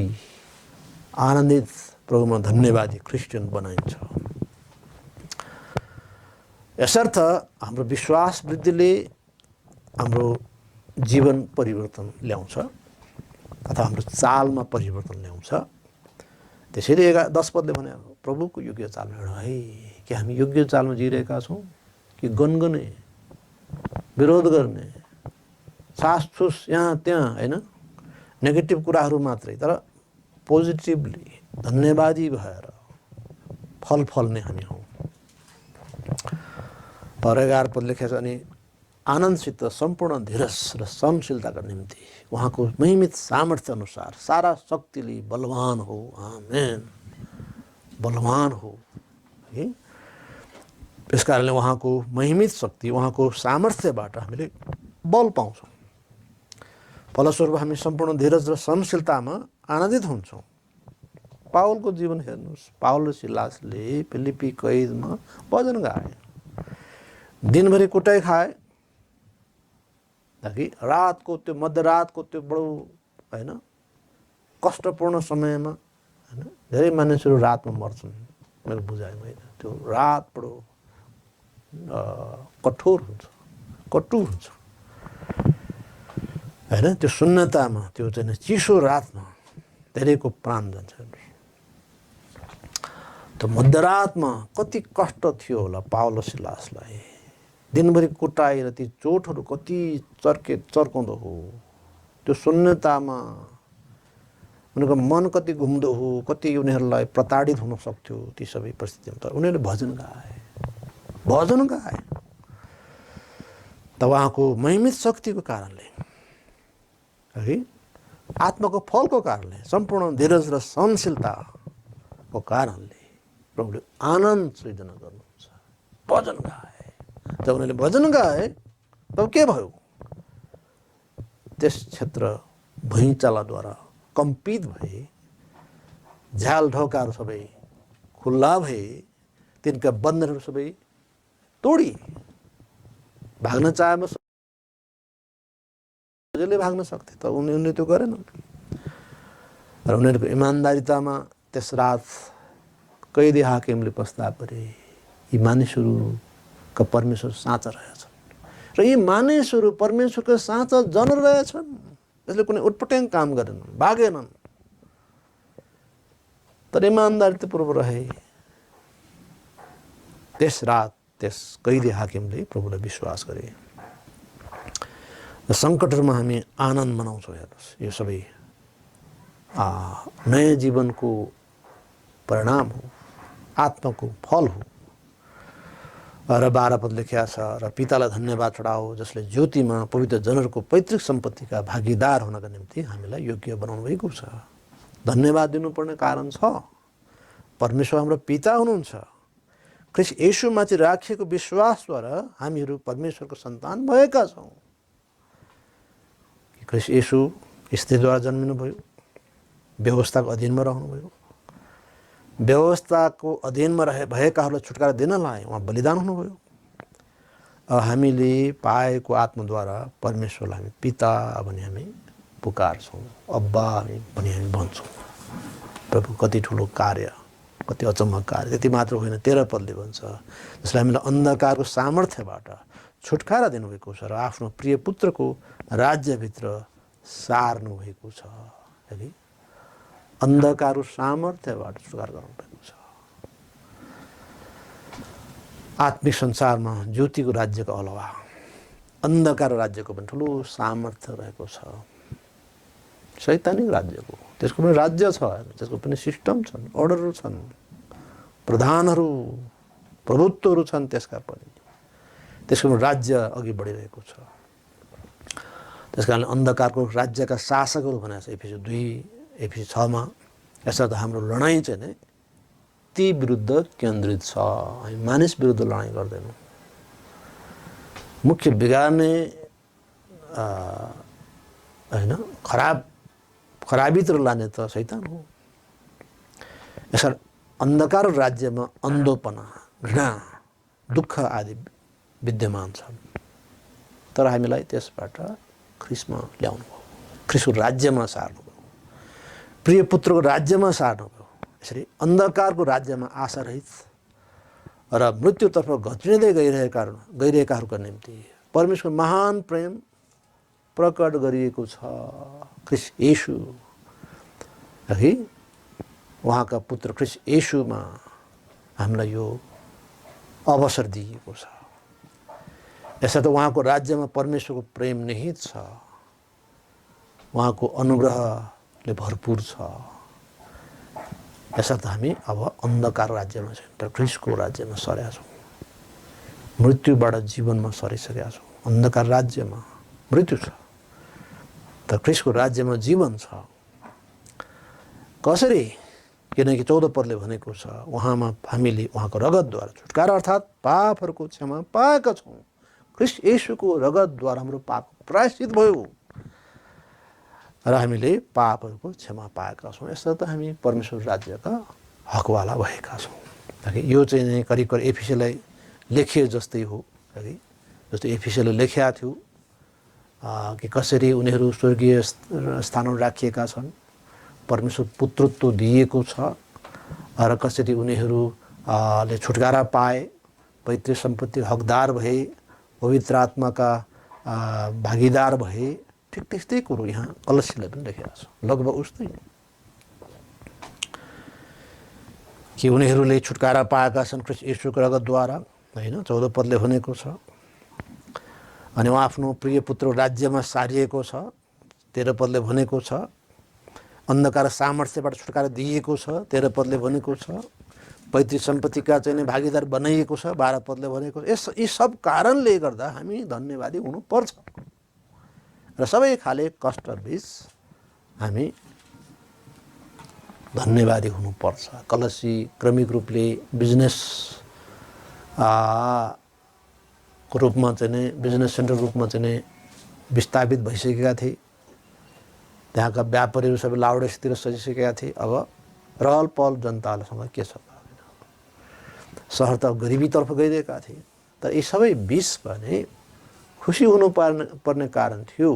आनन्दित, प्रभुमा धन्यवादी क्रिस्चियन बनाइन्छ। यसर्थ हाम्रो विश्वास वृद्धिले हाम्रो जीवन परिवर्तन ल्याउँछ अथवा हाम्रो चालमा परिवर्तन ल्याउँछ। त्यसैले 10 पदले भने प्रभुको योग्य चालमा हिँड है। कि हामी योग्य चालमा जिइरहेका छौँ कि गनगने, विरोध गर्ने, छासछुस यहाँ त्यहाँ होइन, नेगेटिभ कुराहरू मात्रै, तर पोजिटिभली धन्यवादी भएर फल फल्ने हामी हौँ। और 11 पद लेखेको छ, अनि आनन्दसित सम्पूर्ण धीरज र सहनशीलताका निम्ति उहाँको महिमित सामर्थ्य अनुसार सारा शक्तिले बलवान हो। आमेन। बलवान हो है। त्यस कारणले उहाँको महिमित शक्ति, उहाँको सामर्थ्यबाट हामीले बल पाउँछौँ। फलस्वरूप हामी सम्पूर्ण धीरज र सहनशीलतामा आनन्दित हुन्छौँ। पावलको जीवन हेर्नुहोस्। पावल र सिलासले फिलिपी कैदमा भजन गाए, दिनभरि कुटाइ खाए, ताकि रातको त्यो मध्यरातको त्यो बडो होइन कष्टपूर्ण समयमा होइन, धेरै मानिसहरू रातमा मर्छन् मेरो बुझाइमा होइन। त्यो रात बडो कठोर हुन्छ, कटु हुन्छ। हैन। त्यो शून्यतामा, त्यो चाहिँ चिसो रातमा धेरैको प्राण जान्छ। त्यो मध्यरातमा कति कष्ट थियो होला पावलो सिलासलाई। दिनभरि कुटाएर ती चोटहरू कति चर्काउँदो हो। त्यो शून्यतामा उनीहरूको मन कति घुम्दो हो, कति उनीहरूलाई प्रताडित हुन सक्थ्यो ती सबै परिस्थितिमा। तर उनीहरूले भजन गाए त उहाँको महिमित शक्तिको कारणले, है, आत्माको फलको कारणले, सम्पूर्ण धीरज र सहनशीलताको कारणले प्रभुले आनन्द सृजना गर्नुहुन्छ। भजन गाए। जब उनीहरूले भजन गाए तब के भयो? त्यस क्षेत्र भुइँचालोद्वारा कम्पित भए, झ्याल ढोकाहरू सबै खुल्ला भए, तिनका बन्धनहरू सबै तोडी। भाग्न चाहेमा सजिलै भाग्न सक्थे, तर उनीहरूले त्यो गरेनन्। र उनीहरूको इमान्दारितामा त्यस रात कैदी हाकिमले प्रस्ताव गरे, यी मानिसहरूका परमेश्वर साँचा रहेछन् र यी मानिसहरू परमेश्वरका साँचा जन रहेछन्। यसले कुनै उटपट्याङ काम गरेनन्, भागेनन्, तर इमान्दारितापूर्वक रहे। त्यस रात त्यस कैदी हाकिमले प्रभुलाई विश्वास गरे। र सङ्कटहरूमा हामी आनन्द मनाउँछौँ। हेर्नुहोस्, यो सबै नयाँ जीवनको परिणाम हो, आत्माको फल हो। र 12 पद लेखिया छ, र पितालाई धन्यवाद चढाओ जसले ज्योतिमा पवित्र जनहरूको पैतृक सम्पत्तिका भागीदार हुनका निम्ति हामीलाई योग्य बनाउनु भएको छ। धन्यवाद दिनुपर्ने कारण छ। परमेश्वर हाम्रो पिता हुनुहुन्छ। ख्रीष्ट येशूमाथि राखिएको विश्वासद्वारा हामीहरू परमेश्वरको सन्तान भएका छौँ। ख्रीष्ट येशू स्त्रीद्वारा जन्मिनुभयो, व्यवस्थाको अधीनमा रहनुभयो, व्यवस्थाको अधीनमा भएकाहरूलाई छुटकारा दिनलाई उहाँ बलिदान हुनुभयो। हामीले पाएको आत्माद्वारा परमेश्वरलाई हामी पिता भनी हामी पुकार्छौँ, अब्बा भनी हामी भन्छौँ। प्रभु कति ठुलो कार्य, कति अचम्म कार्य। त्यति मात्र होइन, 13 पदले भन्छ, जसले हामीलाई अन्धकारको सामर्थ्यबाट छुटकारा दिनुभएको छ र आफ्नो प्रिय पुत्रको राज्यभित्र सार्नु भएको छ। अन्धकारको सामर्थ्यबाट छुटकारा गर्नुभएको छ। आत्मिक संसारमा ज्योतिको राज्यको अलावा अन्धकार राज्यको पनि ठुलो सामर्थ्य रहेको छ। शैतानिक राज्यको, त्यसको पनि राज्य छ, त्यसको पनि सिस्टम छन्, अर्डरहरू छन्, प्रधानहरू, प्रभुत्वहरू छन्। त्यसका पनि त्यसको पनि राज्य अघि बढिरहेको छ। त्यस कारणले अन्धकारको राज्यका शासकहरू भनेको छ एफिसी 2, एफिसी 6मा। यसर्थ हाम्रो लडाइँ चाहिँ नै ती विरुद्ध केन्द्रित छ। हामी मानिस विरुद्ध लडाइँ गर्दैनौँ। मुख्य बिगार्ने होइन, खराबीतिर लाने त शैतान हो। यसर्थ अन्धकार राज्यमा अन्धोपना, घृणा, दुःख आदि विद्यमान छन्। तर हामीलाई त्यसबाट ख्रीष्टमा ल्याउनु भयो, ख्रीष्टको राज्यमा सार्नु भयो, प्रिय पुत्रको राज्यमा सार्नु भयो। यसरी अन्धकारको राज्यमा आशारहित र मृत्युतर्फ घच्रिँदै गइरहेकाहरूका निम्ति परमेश्वरको महान प्रेम प्रकट गरिएको छ। ख्रीष्ट येशू, है, उहाँका पुत्र ख्रीष्ट येशूमा हामीलाई यो अवसर दिएको छ। यसर्थ उहाँको राज्यमा परमेश्वरको प्रेम निहित छ, उहाँको अनुग्रहले भरपूर छ। यसर्थ हामी अब अन्धकार राज्यमा छैन, तर ख्रीष्टको राज्यमा सरेका छौँ। मृत्युबाट जीवनमा सरिसकेका छौँ। अन्धकार राज्यमा मृत्यु छ, तर ख्रीष्टको राज्यमा जीवन छ। कसरी? किनकि 14 पदले भनेको छ, उहाँमा हामीले उहाँको रगतद्वारा छुटकारा अर्थात् पापहरूको क्षमा पाएका छौँ। ख्रीष्ट येशूको रगतद्वारा हाम्रो पाप प्रायश्चित भयो र हामीले पापहरूको क्षमा पाएका छौँ। यसर्थ हामी परमेश्वर राज्यका हकवाला भएका छौँ। यो चाहिँ नै करिब करिब एफिसीलाई लेखिए जस्तै हो। जस्तो एफिसीले लेखेका थियो कि कसरी उनीहरू स्वर्गीय स्थानमा राखिएका छन्, परमेश्वर पुत्रत्व दिएको छ, र कसरी उनीहरूले छुटकारा पाए, पैतृक सम्पत्ति हकदार भए, पवित्र आत्माका भागीदार भए, ठिक त्यस्तै कुरो यहाँ कलसीलाई पनि लेखेको छ, लगभग उस्तै कि उनीहरूले छुटकारा पाएका छन् ख्रीष्ट येशूको रगतद्वारा, होइन, 14 पदले भनेको छ। अनि उहाँ आफ्नो प्रिय पुत्र राज्यमा सारिएको छ, 13 पदले भनेको छ। अन्धकार सामर्थ्यबाट छुटकारा दिएको छ, 13 पदले भनेको छ। पैतृक सम्पत्तिका चाहिँ भागीदार बनाइएको छ, 12 पदले भनेको छ। यी सब कारणले गर्दा हामी धन्यवादी हुनुपर्छ र सबै खाले कष्ट बीच हामी धन्यवादी हुनुपर्छ। कलसी क्रमिक रूपले बिजनेस को रूपमा चाहिँ बिजनेस सेन्टर रूपमा चाहिँ विस्थापित भइसकेका थिए। त्यहाँका व्यापारीहरू सबै लाउडेसतिर सजिसकेका थिए। अब रहल पहल जनतासँग के छ, सहर त गरिबीतर्फ गइरहेका थिए। तर यी सबै बिच पनि खुसी हुनु पर्ने कारण थियो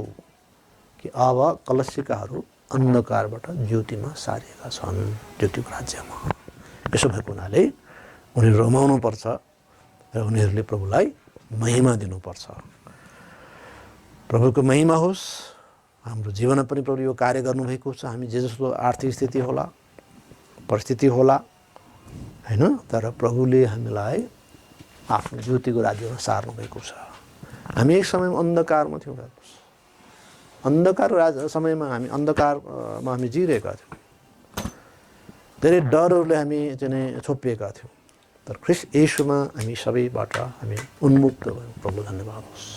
कि अब कलसीकाहरू अन्धकारबाट ज्योतिमा सारिएका छन्, ज्योतिको राज्यमा। यसो भएको हुनाले उनीहरू रमाउनु पर्छ र उनीहरूले प्रभुलाई महिमा दिनुपर्छ। प्रभुको महिमा होस्। हाम्रो जीवनमा पनि प्रभु यो कार्य गर्नुभएको छ। हामी जे जस्तो आर्थिक स्थिति होला, परिस्थिति होला, होइन, तर प्रभुले हामीलाई आफ्नो ज्योतिको राज्यमा सार्नुभएको छ। हामी एक समयमा अन्धकारमा थियौँ, अन्धकार समयमा हामी अन्धकारमा हामी जिरहेका थियौँ। धेरै डरहरूले हामी चाहिँ छोपिएका थियौँ। तर ख्रीष्ट येशूमा हामी सबैबाट हामी उन्मुक्त भयौँ। प्रभु धन्यवाद होस्।